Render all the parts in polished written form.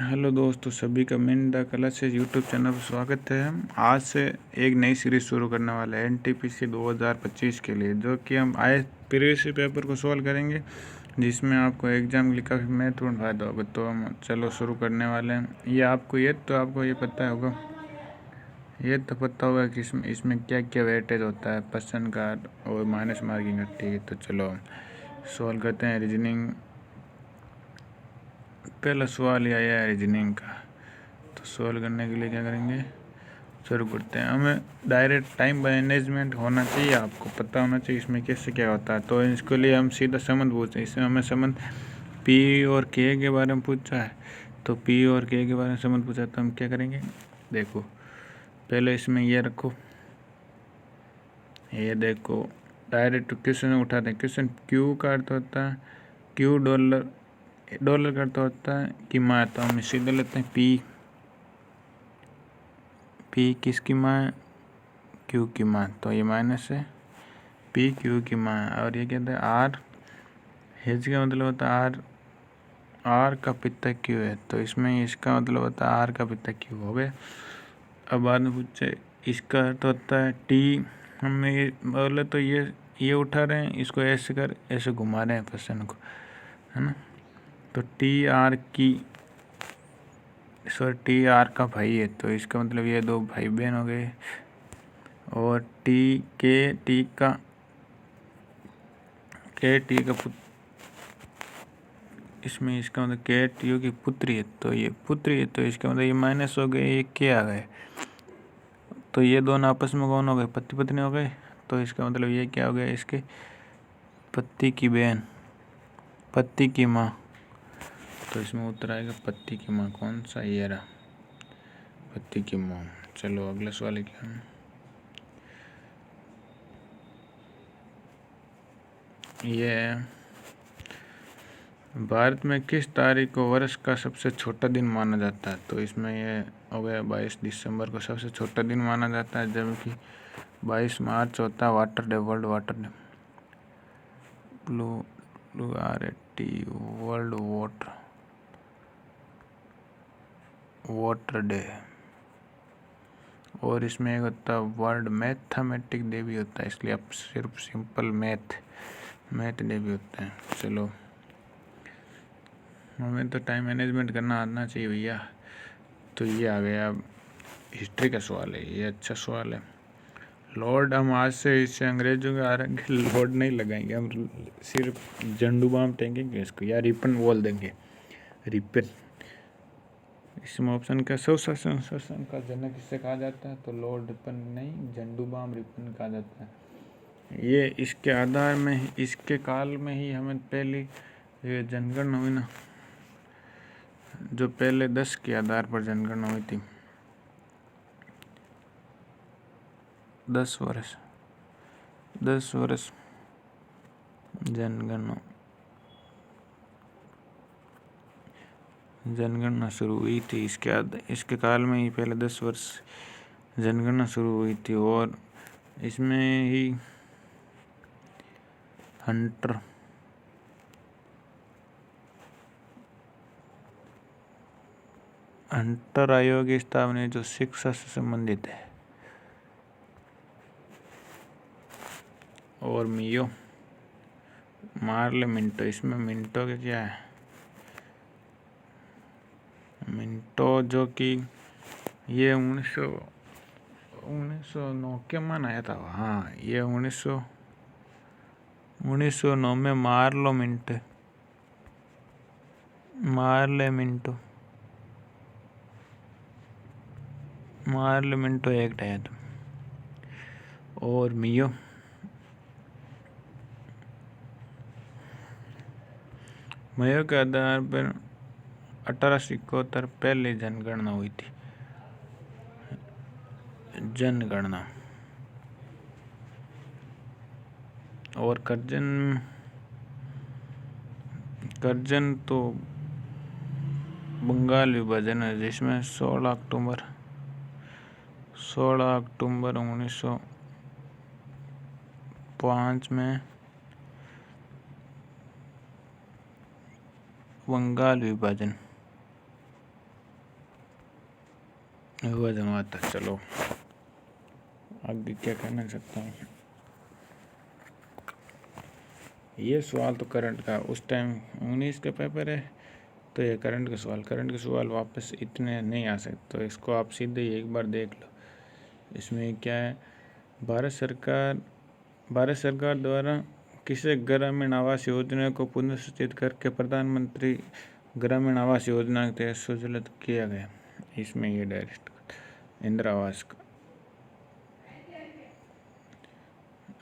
Hello दोस्तों, सभी का मिन द क्लासेस यूट्यूब चैनल पर स्वागत है। हम आज से एक नई सीरीज़ शुरू करने वाले हैं एनटीपीसी 2025 के लिए, जो कि हम आए प्रीवियस पेपर को सॉल्व करेंगे, जिसमें आपको एग्ज़ाम लिखा महत्वपूर्ण फायदा होगा। तो हम चलो शुरू करने वाले हैं। ये आपको ये पता होगा, ये तो पता होगा कि इसमें क्या क्या वेटेज होता है, पर्सन का और माइनस मार्किंग का। ठीक है, तो चलो हम सॉल्व करते हैं। रीजनिंग पहला सवाल ही आया है रीजनिंग का, तो सॉल्व करने के लिए क्या करेंगे, शुरू करते हैं। हमें डायरेक्ट टाइम मैनेजमेंट होना चाहिए, आपको पता होना चाहिए इसमें कैसे क्या होता है। तो इसके लिए हम सीधा संबंध पूछते हैं। इसमें हमें संबंध पी और के बारे में पूछा है, तो पी और के बारे में संबंध पूछा, तो हम क्या करेंगे, देखो पहले इसमें ये रखो, ये देखो डायरेक्ट क्वेश्चन उठाते हैं। क्वेश्चन क्यू का अर्थ होता है क्यू डॉलर, डॉलर का अर्थ होता है कि माँ, तो हम सीधे लेते हैं पी किसकी माँ है, क्यू की माँ, तो ये माइनस है पी क्यू की माँ है। और ये कहते हैं आर, हेज का मतलब होता है आर का पिता क्यू है, तो इसमें इसका मतलब होता है आर का पिता क्यू हो गया। अब बाद में पूछे इसका अर्थ होता है टी, हमने ये बोले तो ये उठा रहे हैं, इसको ऐसे घुमा रहे हैं पर्सन को, है ना। तो टी आर का भाई है, तो इसका मतलब ये दो भाई बहन हो गए। और टी का पुत्र, इसमें इसका मतलब के टी की पुत्री है, तो ये पुत्री है, तो इसका मतलब ये माइनस हो गए, ये के आ गए, तो ये दोनों आपस में कौन हो गए, पति पत्नी हो गए। तो इसका मतलब ये क्या हो गया, इसके पति की बहन, पति की माँ, तो इसमें उत्तर आएगा पति की माँ। कौन सा, ये रहा पति की माँ। चलो अगला सवाल क्या है, ये भारत में किस तारीख को वर्ष का सबसे छोटा दिन माना जाता है। तो इसमें ये हो गया 22 दिसंबर को सबसे छोटा दिन माना जाता है, जबकि 22 मार्च होता है water day, world water day, WRT world water day. और इसमें एक होता है वर्ल्ड मैथमेटिक डे भी होता है, इसलिए आप सिर्फ सिंपल मैथ डे भी होता है। चलो हमें तो टाइम मैनेजमेंट करना आना चाहिए भैया। तो ये आ गया, अब हिस्ट्री का सवाल है, ये अच्छा सवाल है। लॉर्ड, हम आज से इसे अंग्रेजों के आगे लॉर्ड नहीं लगाएंगे, हम सिर्फ झंडू बाम टेंगेंगे इसको, या रिपन बोल देंगे, रिपन। इसमें ऑप्शन का स्वशासन का जनक किससे कहा जाता है, तो लॉर्ड रिपन नहीं, झंडू बाम रिपन कहा जाता है। ये इसके आधार में, इसके काल में ही हमें पहली ये जनगणना हुई ना, जो पहले 10 के आधार पर जनगणना हुई थी, 10 वर्ष जनगणना शुरू हुई थी। इसके काल में ही पहले 10 वर्ष जनगणना शुरू हुई थी। और इसमें ही हंटर आयोग की स्थापना जो शिक्षा से संबंधित है। और मियो मार्ले मिंटो, इसमें मिंटो के क्या है, मिंटो जो कि ये 1909 के मन आया था। हाँ, ये 1909 में मार्ले मिंटो एक्ट आया था। और मियो के आधार पर 1871 पहले जनगणना हुई थी, जनगणना। और करजन तो बंगाल विभाजन है, जिसमें 16 अक्टूबर 1905 में बंगाल विभाजन हुआ जमाता। चलो आगे क्या कहना सकता हूँ। ये सवाल तो करंट का उस टाइम 19 का पेपर है, तो ये करंट के सवाल वापस इतने नहीं आ सकते, तो इसको आप सीधे ही एक बार देख लो। इसमें क्या है, भारत सरकार द्वारा किसे ग्रामीण आवास योजना को पुनर्संरचित करके प्रधानमंत्री ग्रामीण आवास योजना के तहत सुजलित किया गया। इसमें ये डायरेक्ट इंदिरा आवास का।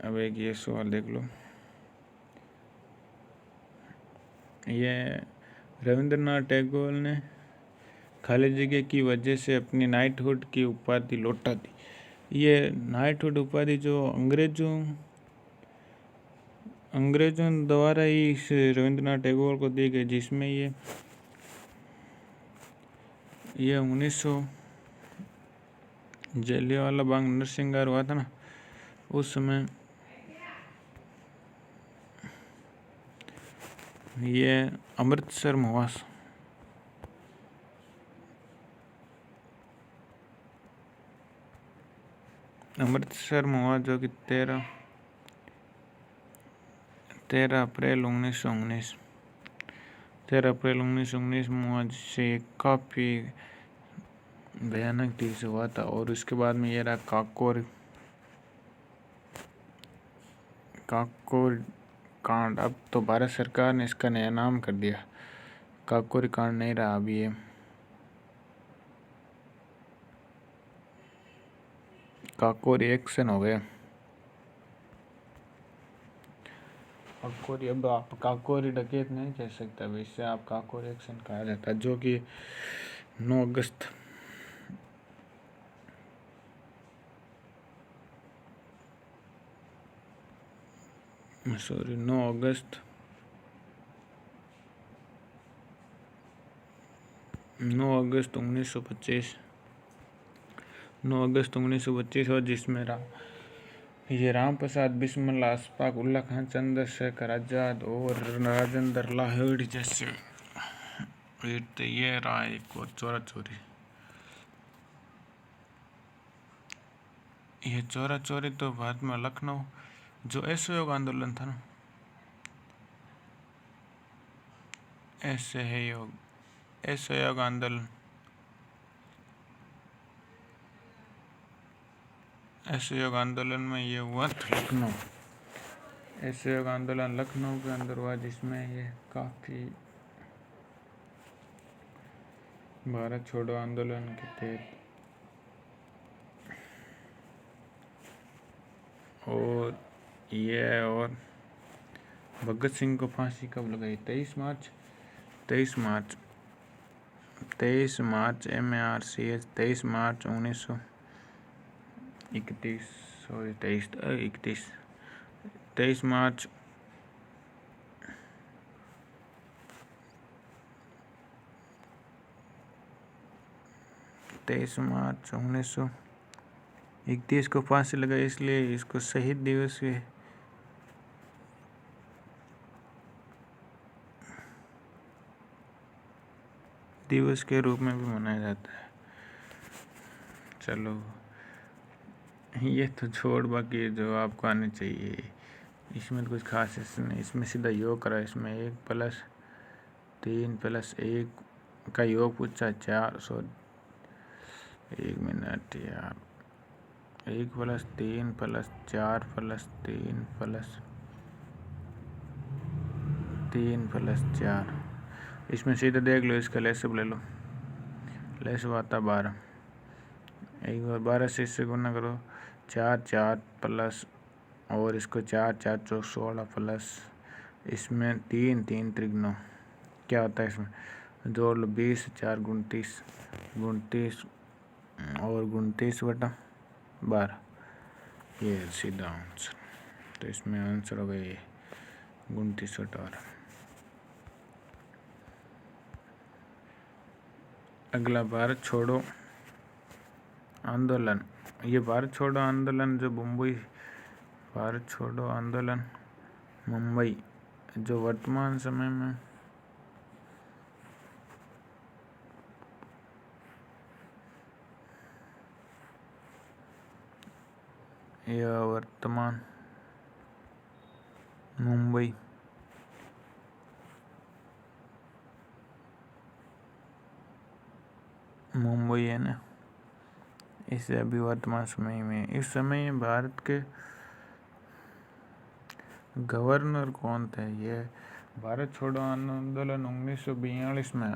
अब एक ये सवाल देख लो। ये रविंद्रनाथ टैगोर ने खाली जगह की वजह से अपनी नाइटहुड की उपाधि लौटा दी। ये नाइटहुड उपाधि जो अंग्रेजों द्वारा ही इस रविंद्रनाथ टैगोर को दी गई, जिसमें ये 1900 जलियांवाला बाग नरसंहार हुआ था ना, उस समय ये अमृतसर में हुआ, जो कि 13 अप्रैल 1919 में हुआ, जिससे काफ़ी भयानक तीर से हुआ था। और उसके बाद में ये रहा काकोर कांड। अब तो भारत सरकार ने इसका नया नाम कर दिया, काकोरी कांड नहीं रहा अभी, ये काकोरी एक्शन हो गया। काकोरी, अब आप काकोरी डकैत नहीं कह सकते, अब इससे आप काकोरी एक्शन कहा जाता है, जो कि 9 अगस्त 1925 और जिसमें राम प्रसाद बिस्मिल, अशफाक उल्ला खान, चंद्रशेखर आजाद और राजेंद्र लाहिड़ी जैसे वीर थे। ये रहा एक और चोरा चोरी तो भारत में लखनऊ जो असहयोग आंदोलन था ना, असहयोग आंदोलन में ये हुआ था लखनऊ। असहयोग आंदोलन लखनऊ के अंदर हुआ, जिसमें ये काफ़ी भारत छोड़ो आंदोलन के तहत। और भगत सिंह को फांसी कब लगाई? 23 मार्च MARCH 23 मार्च 1931 सॉरी 23 मार्च 1931 को फांसी लगाई, इसलिए इसको शहीद दिवस के रूप में भी मनाया जाता है। चलो ये तो छोड़, बाकी जो आपको आने चाहिए इसमें तो कुछ खास नहीं। इसमें सीधा योग करा, इसमें 1 + 3 + 1 का योग पूछा, 4 1 मिनट यार, 1 + 3 + 4 + 3 + 4। इसमें सीधे देख लो, इसका लेसअप ले लो, लेसअप आता 12। एक बार 12 से इससे गुना करो, 4 प्लस और इसको 4 चौक 16 प्लस इसमें 3 त्रिक 9, क्या होता है इसमें जोड़ लो, 20 4 29 और 29/12, ये सीधा आंसर। तो इसमें आंसर हो गया ये 29/12। अगला भारत छोड़ो आंदोलन। ये भारत छोड़ो आंदोलन जो मुंबई जो वर्तमान समय में यह वर्तमान मुंबई है ना, इसे अभी वर्तमान समय में, इस समय भारत के गवर्नर कौन थे? ये भारत छोड़ो आंदोलन 1942 में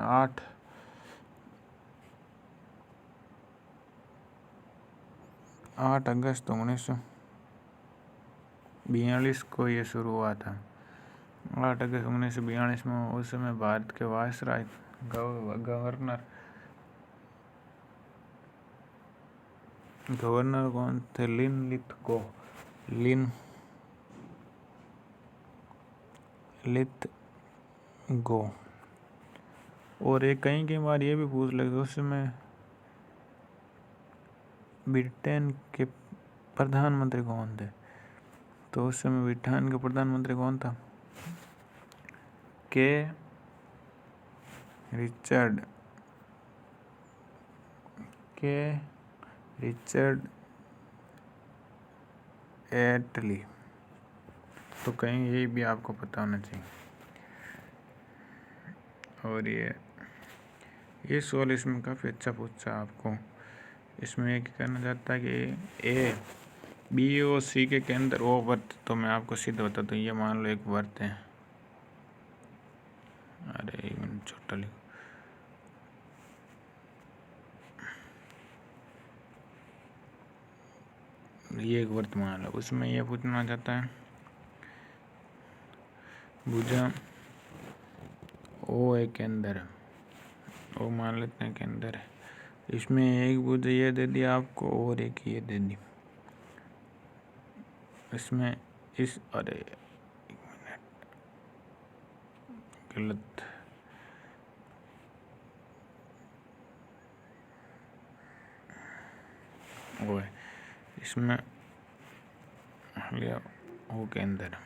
8 अगस्त 1942 को ये शुरू हुआ था। 8 अगस्त 1942 में उस समय भारत के वायसराय गवर्नर कौन थे? लिथगो। और एक कई बार ये भी पूछ लगे उस समय ब्रिटेन के प्रधानमंत्री कौन थे? तो उस समय ब्रिटेन के प्रधानमंत्री कौन था? रिचर्ड एटली। तो कहीं यही भी आपको पता होना चाहिए। और ये सवाल इसमें काफ़ी अच्छा पूछा आपको। इसमें एक कहना चाहता है कि ए बी और सी के अंदर वो वर्त, तो मैं आपको सीधा बताता हूँ। ये मान लो एक वर्त है, अरे एक मिनट छोटा लिखो, ये एक वर्त मान लो। उसमें ये पूछना चाहता है भुजा ओ एक के अंदर है, वो मान लेते हैं के अंदर है। इसमें एक भुजा ये दे दिया आपको और एक ये दे दी। इसमें अरे एक मिनट, गलत, वो है इसमें लिया ओ के अंदर,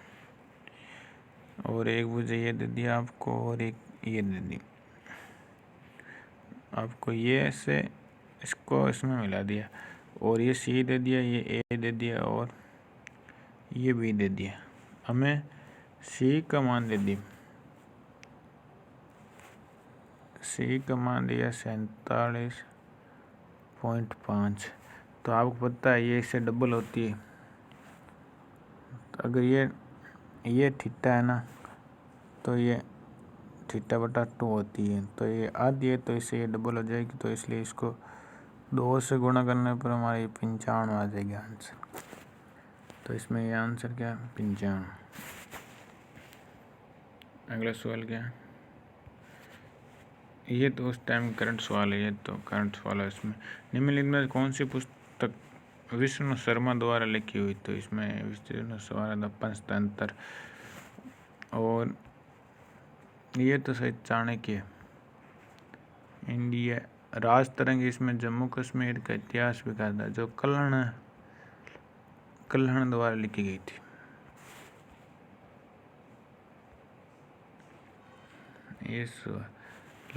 और एक भुजा ये दे दिया आपको और एक ये दे दी आपको। ये से इसको इसमें मिला दिया और ये सी दे दिया, ये ए दे दिया और ये बी दे दिया। हमें सी का मान दे दी, सी का मान दिया 47.5। तो आपको पता है ये इससे डबल होती है। तो अगर ये थीटा है ना, तो ये θ/2 होती है, तो ये आधी है, तो इससे ये डबल हो जाएगी। तो इसलिए इसको 2 से गुणा करने पर हमारी 95 आ जाएगी आंसर। तो इसमें ये आंसर क्या है? 95। अगला सवाल क्या है? ये तो उस टाइम करंट सवाल है, ये तो करंट सवाल है। इसमें निम्नलिखित में कौन सी पुस्तक विष्णु शर्मा द्वारा लिखी हुई? तो इसमें विष्णु शर्मा पंचतंत्र, और ये तो सही चाणक्य, इंडिया राज तरंग, इसमें जम्मू कश्मीर का इतिहास भी कहा था, जो कल्हण द्वारा लिखी गई थी। इस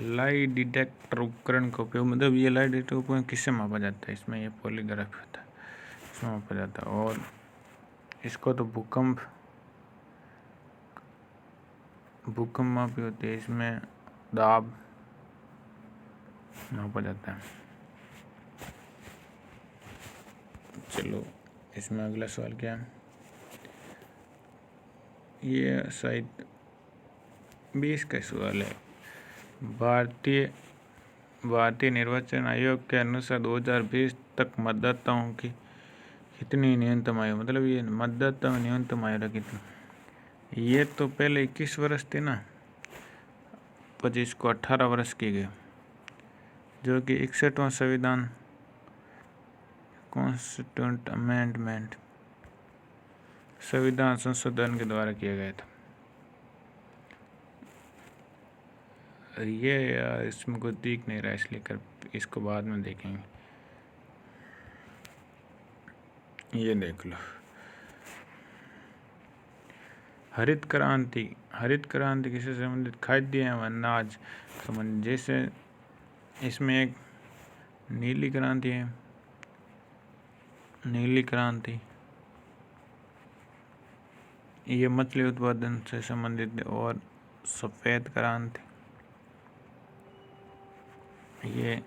लाई डिटेक्टर उपकरण का उपयोग, मतलब ये लाई डिटेक्टर उपकरण किससे मापा जाता है? इसमें ये पॉलीग्राफ होता है, इसमें मापा जाता है। और इसको तो भूकंप मापी होती है, इसमें दाब मापा जाता है। चलो इसमें अगला सवाल क्या है? ये शायद 20 का सवाल है। भारतीय निर्वाचन आयोग के अनुसार 2020 तक मतदाताओं की कितनी न्यूनतम आयु, मतलब ये मतदाता में न्यूनतम आयु कितनी? ये तो पहले 21 वर्ष थी ना, 25 को 18 वर्ष की गई, जो कि 61वां संविधान कॉन्स्टिट्यूंट अमेंडमेंट संविधान संशोधन के द्वारा किया गया था। ये यार इसमें कोई दिख नहीं रहा, इसलिए इसको बाद में देखेंगे। ये देख लो, हरित क्रांति किससे संबंधित? खाद्य एवं अनाज संबंधित। जैसे इसमें एक नीली क्रांति है, नीली क्रांति ये मछली उत्पादन से संबंधित है। और सफ़ेद क्रांति ये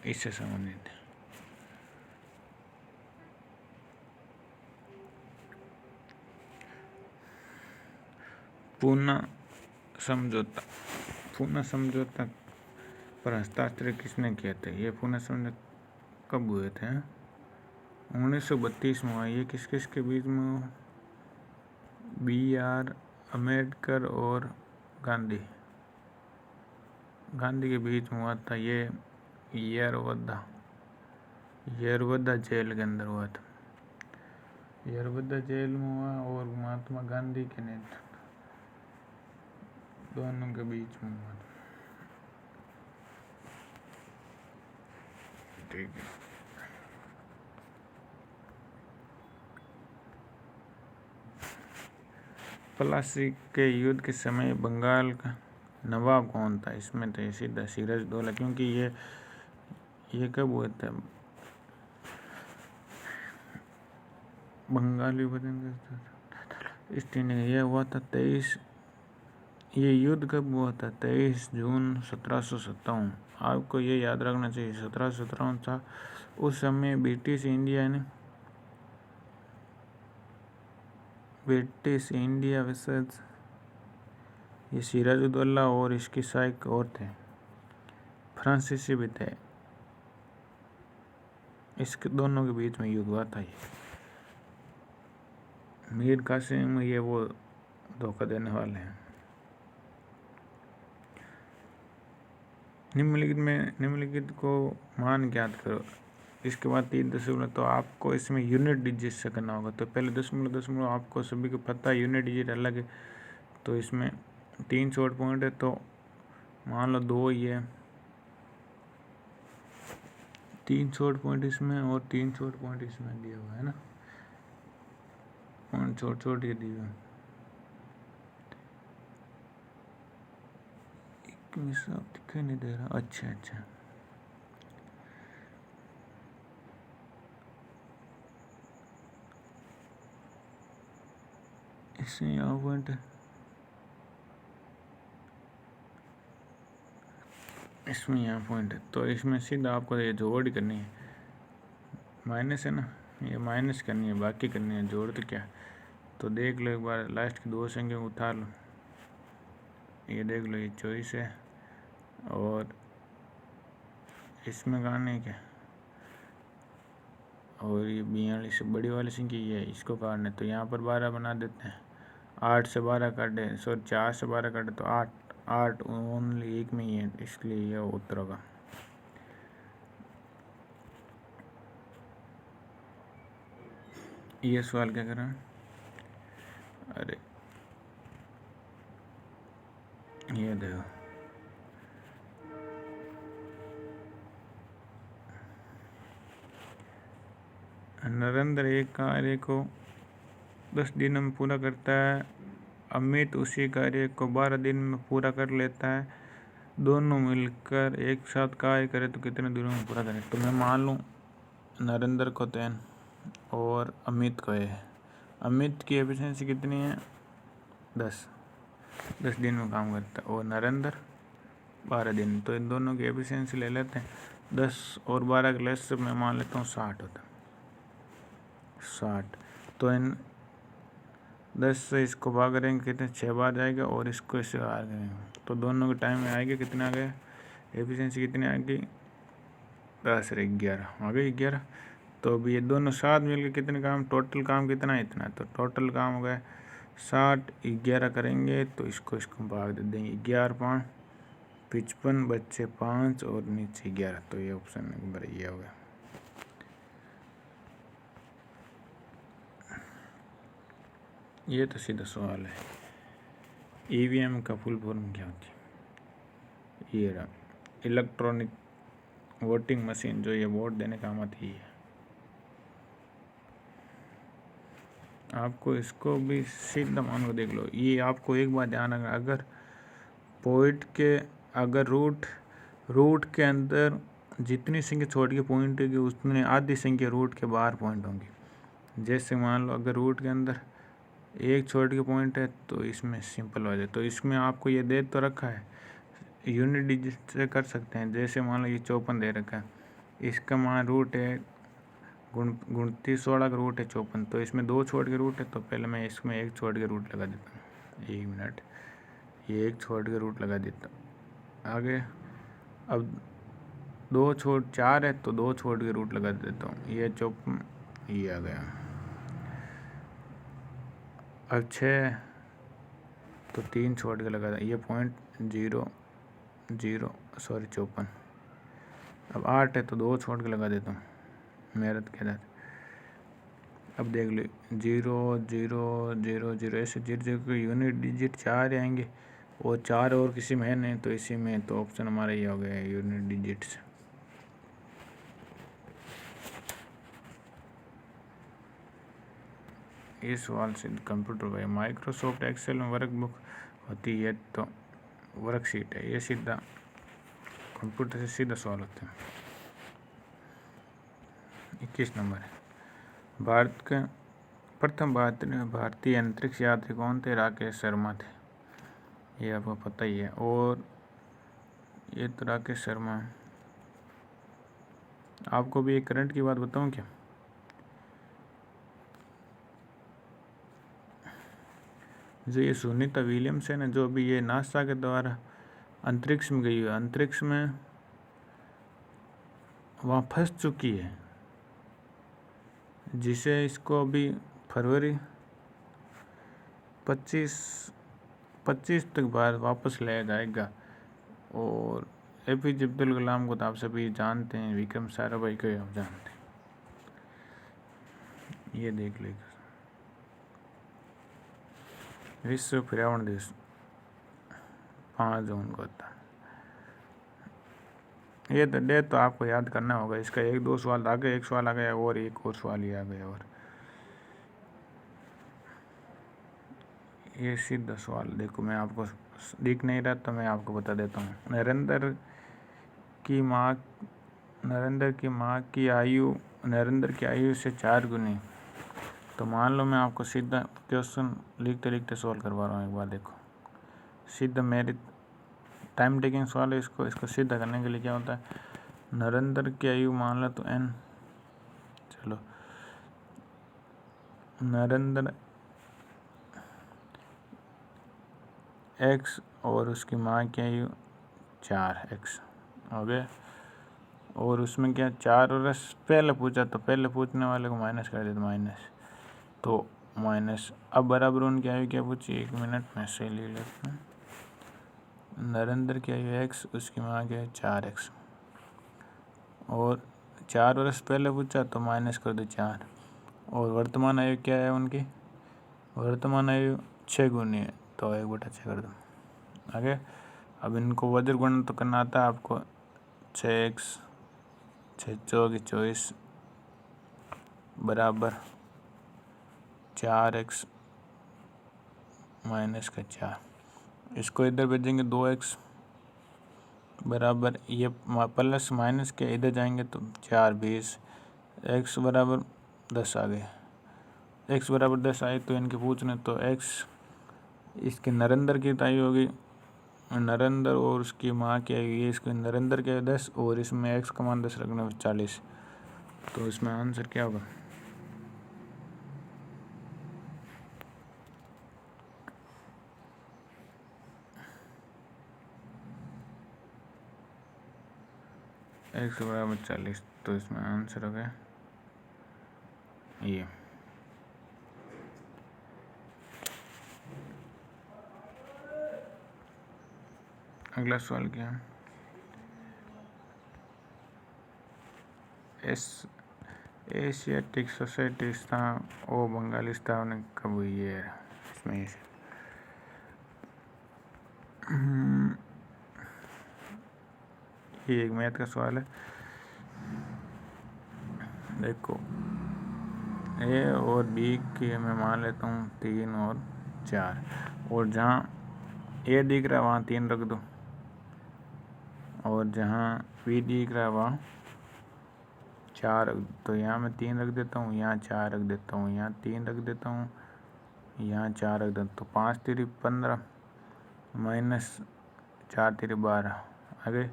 इससे संबंधित है। पूना समझौता पर हस्ताक्षर किसने किए थे? ये पूना समझौता कब हुए थे? 1932 में हुआ। ये किस किस के बीच में हुआ? BR अम्बेडकर और गांधी के बीच में हुआ था। ये येरवदा जेल के अंदर हुआ था। येरवदा जेल में हुआ और महात्मा गांधी के नेतृत्व दोनों के बीच में हुआ था। ठीक है। प्लासी के युद्ध के समय बंगाल का नवाब कौन था? इसमें तो सीधा सिराजदौला, क्योंकि ये कब हुआ था? बंगाली ईस्ट इंडिया ये हुआ था 23। ये युद्ध कब हुआ था? 23 जून 1757। आपको ये याद रखना चाहिए 1757 था। उस समय ब्रिटिश इंडिया वर्सेस ये सिराजुद्दौला और इसकी शायक और थे, फ्रांसीसी भी थे। इसके दोनों के बीच में युद्ध हुआ था। ये मीर कासिम ये वो धोखा देने वाले हैं। निम्नलिखित को मान ज्ञात करो। इसके बाद 3 दशमलव, तो आपको इसमें यूनिट डिजिट से करना होगा। तो पहले दशमलव आपको सभी को पता है, यूनिट डिजिट अलग है। तो इसमें 3 शॉर्ट पॉइंट है, तो मान लो 2 ही है। 3 शॉर्ट पॉइंट इसमें और 3 शॉर्ट पॉइंट इसमें दिया हुआ है ना, पॉइंट छोट ये दिए हुए। दिखाई नहीं दे रहा। अच्छा इसमें यहाँ पॉइंट है, इसमें यहाँ पॉइंट है। तो इसमें सीधा आपको ये जोड़ करनी है। माइनस है ना, ये माइनस करनी है, बाकी करनी है जोड़। तो क्या, तो देख लो एक बार लास्ट की 2 संख्या उतार लो। ये देख लो, ये 24 है और इसमें काटने है क्या, और ये 42 बड़ी वाली संख्या ये है, इसको काटने। तो यहाँ पर 12 बना देते हैं। 8 से 12 काटे, 4 से 12 काटे तो 8 ओनली एक में ही है, इसलिए यह उत्तर होगा। ये सवाल क्या कर रहा है? अरे ये देखो, नरेंद्र एक कार्य को 10 दिनों में पूरा करता है, अमित उसी कार्य को 12 दिन में पूरा कर लेता है। दोनों मिलकर एक साथ कार्य करें तो कितने दिनों में पूरा करें? तो मैं मान लूँ नरेंद्र को 10 और अमित को है। अमित की एफिशिएंसी कितनी है? 10 दिन में काम करता है और नरेंद्र 12 दिन। तो इन दोनों की एफिशिएंसी ले लेते हैं। 10 और 12 के लेस मैं मान लेता हूँ 60 होता है। 60 तो इन 10 से इसको भाग करेंगे कितने? 6 बार जाएगा और इसको इससे भाग करेंगे तो दोनों के टाइम में आएगा कितने आ गए? एफिशिएंसी कितनी आएगी? 10 और 11 आ गई 11। तो अभी ये दोनों साथ मिलकर कितने काम, टोटल काम कितना है? इतना। तो टोटल काम हो गया 60, 11 करेंगे तो इसको भाग दे देंगे। 11 5 55 बच्चे 5 और नीचे 11। तो ये ऑप्शन नंबर ये हो गया। ये तो सीधा सवाल है। EVM का फुल फॉर्म क्या होती है? ये रहा इलेक्ट्रॉनिक वोटिंग मशीन, जो ये वोट देने काम आती है। आपको इसको भी सीधा मान को देख लो। ये आपको एक बात ध्यान रखना, अगर पॉइंट के अगर रूट के अंदर जितनी संख्या छोड़ के पॉइंट होगी उतनी आधी संख्या रूट के बाहर पॉइंट होंगी। जैसे मान लो अगर रूट के अंदर एक छोड़ के पॉइंट है तो इसमें सिंपल हो जाए। तो इसमें आपको ये दे तो रखा है, यूनिट डिजिट से कर सकते हैं। जैसे मान लो ये 54 दे रखा है, इसका मान रूट है 29 16 का रूट है 54, तो इसमें 2 छोड़ के रूट है, तो पहले मैं इसमें 1 छोड़ के रूट लगा देता हूँ। 1 मिनट, ये 1 छोड़ के रूट लगा देता हूँ। आगे अब 2 छोड़ 4 है तो 2 छोड़ के रूट लगा देता हूँ। ये 54, ये आ गया। अब 6 तो 3 छोड़ के लगा था, ये 54। अब 8 है तो 2 छोड़ के लगा देता हूँ मेहनत के साथ। अब देख लो 0 0 0 0 ऐसे 0 के यूनिट डिजिट 4 आएंगे, और 4 और किसी में है नहीं, तो इसी में तो ऑप्शन हमारा ये हो गया यूनिट डिजिट्स। इस सवाल से कंप्यूटर भाई माइक्रोसॉफ्ट एक्सेल में वर्कबुक होती है तो वर्कशीट है, ये सीधा कंप्यूटर से सीधा सवाल होते हैं। 21 नंबर है, भारत के प्रथम भारतीय अंतरिक्ष यात्री कौन थे? राकेश शर्मा थे, ये आपको पता ही है। और ये तो राकेश शर्मा। आपको भी एक करंट की बात बताऊं क्या? जो ये सुनीता विलियम्स है ना, जो अभी ये नासा के द्वारा अंतरिक्ष में गई है, अंतरिक्ष में वहाँ फंस चुकी है, जिसे इसको अभी फरवरी 25 तक बाहर वापस लाया जाएगा। और APJ अब्दुल कलाम को तो आप सभी जानते हैं, विक्रम साराभाई को आप जानते हैं। ये देख लीजिए, विश्व पर्यावरण दिवस 5 जून को था। ये तो डेट तो आपको याद करना होगा। इसका 1-2 सवाल आ गए, एक सवाल आ गया और एक और सवाल ही आ गया। और ये सीधा सवाल देखो, मैं आपको दिख नहीं रहा तो मैं आपको बता देता हूँ। नरेंद्र की आयु से 4 गुनी। तो मान लो मैं आपको सीधा क्वेश्चन लिखते लिखते सॉल्व करवा रहा हूँ। एक बार देखो, सीधा मेरी टाइम टेकिंग सवाल है। इसको सीधा करने के लिए क्या होता है, नरेंद्र की आयु मान लो तो n, चलो नरेंद्र x और उसकी माँ की आयु 4x हो गए। और उसमें क्या 4 और s पहले पूछा, तो पहले पूछने वाले को माइनस कर देते, माइनस, तो माइनस। अब बराबर उनकी आयु क्या पूछी, 1 मिनट में से ले लेते हैं। नरेंद्र की आयु x, उसकी माँ की आयु 4x, और 4 वर्ष पहले पूछा तो माइनस कर दो 4। और वर्तमान आयु क्या है उनकी, वर्तमान आयु 6 गुनी है, तो 1/6 कर दो। आगे अब इनको वज्र गुणन तो करना आता है आपको। 6x 6 चौकी 24 बराबर 4x माइनस का 4। इसको इधर भेजेंगे 2x बराबर, ये प्लस माइनस के इधर जाएंगे तो 4 20, x बराबर 10 आ गए। x बराबर 10 आए तो इनके पूछने, तो x इसके नरेंद्र की आयु होगी, नरेंद्र और उसकी माँ की आयु, ये इसके नरेंद्र के 10 और इसमें x का मान 10 रखना 40। तो इसमें आंसर क्या होगा, x बराबर 40। तो इसमें आंसर हो गया ये। अगला सवाल क्या है, एशियाटिक सोसाइटी बंगाली स्थापना कब हुई है? इसमें ये एक मैथ का सवाल है। देखो ए और बी के मैं मान लेता हूँ 3 और 4, और जहाँ ए दिख रहा है वहाँ 3 रख दो, और जहाँ बी दिख रहा है वहाँ 4 रख दो। तो यहाँ मैं 3 रख देता हूँ, यहाँ 4 रख देता हूँ, यहाँ 3 रख देता हूँ, यहाँ 4 रख दें तो 5 तिरी 15 माइनस 4 तिरी 12 आ गए।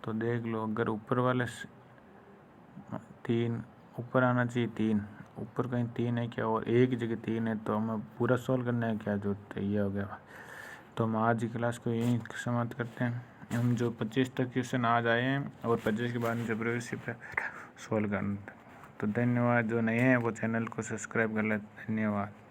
तो देख लो, अगर ऊपर वाले 3 ऊपर आना चाहिए, 3 ऊपर कहीं 3 है क्या और एक जगह 3 है, तो हमें पूरा सॉल्व करना है, क्या जरूरत है। ये हो गया। तो हम आज की क्लास को यहीं समाप्त करते हैं। हम जो 25 तक क्वेश्चन आज आए हैं और 25 के बाद में जब पे सॉल्व करना। तो धन्यवाद। जो नए हैं वो चैनल को सब्सक्राइब कर लें। धन्यवाद।